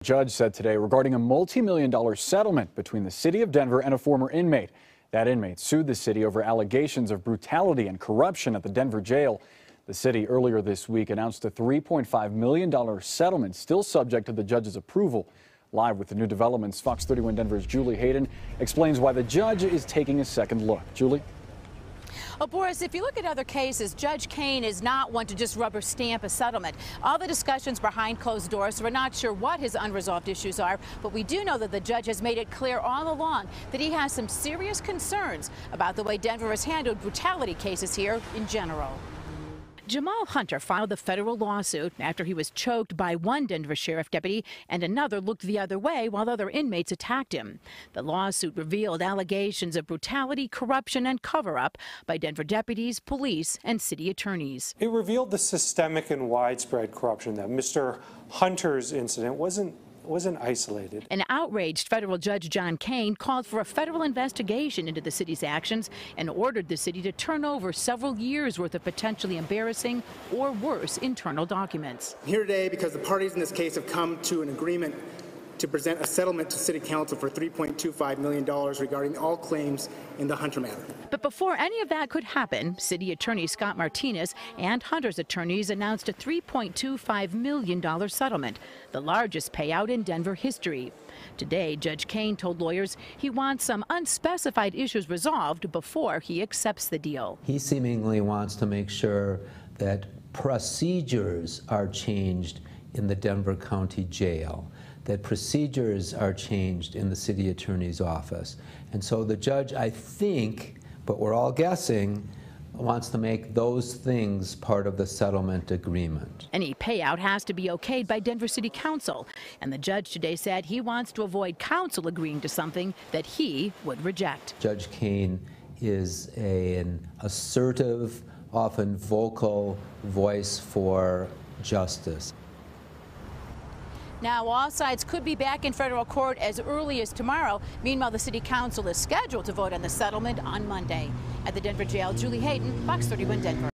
Judge said today regarding a multi-million-dollar settlement between the city of Denver and a former inmate. That inmate sued the city over allegations of brutality and corruption at the Denver jail. The city earlier this week announced a $3.5 million settlement, still subject to the judge's approval. Live with the new developments, Fox 31 Denver's Julie Hayden explains why the judge is taking a second look. Julie? Well, Boris, if you look at other cases, Judge Kane is not one to just rubber stamp a settlement. All the discussions behind closed doors, so we're not sure what his unresolved issues are, but we do know that the judge has made it clear all along that he has some serious concerns about the way Denver has handled brutality cases here in general. Jamal Hunter filed the federal lawsuit after he was choked by one Denver sheriff deputy and another looked the other way while other inmates attacked him. The lawsuit revealed allegations of brutality, corruption, and cover-up by Denver deputies, police, and city attorneys. It revealed the systemic and widespread corruption that Mr. Hunter's incident wasn't isolated. An outraged federal judge, John Kane, called for a federal investigation into the city's actions and ordered the city to turn over several years' worth of potentially embarrassing or worse internal documents. I'm here today because the parties in this case have come to an agreement to present a settlement to City Council for $3.25 million regarding all claims in the Hunter matter. But before any of that could happen, City Attorney Scott Martinez and Hunter's attorneys announced a $3.25 million settlement, the largest payout in Denver history. Today, Judge Kane told lawyers he wants some unspecified issues resolved before he accepts the deal. He seemingly wants to make sure that procedures are changed in the Denver County Jail, that procedures are changed in the city attorney's office. And so the judge, I think, but we're all guessing, wants to make those things part of the settlement agreement. Any payout has to be okayed by Denver City Council, and the judge today said he wants to avoid council agreeing to something that he would reject. Judge Kane is an assertive, often vocal voice for justice. Now, all sides could be back in federal court as early as tomorrow. Meanwhile, the City Council is scheduled to vote on the settlement on Monday. At the Denver jail, Julie Hayden, Fox 31 Denver.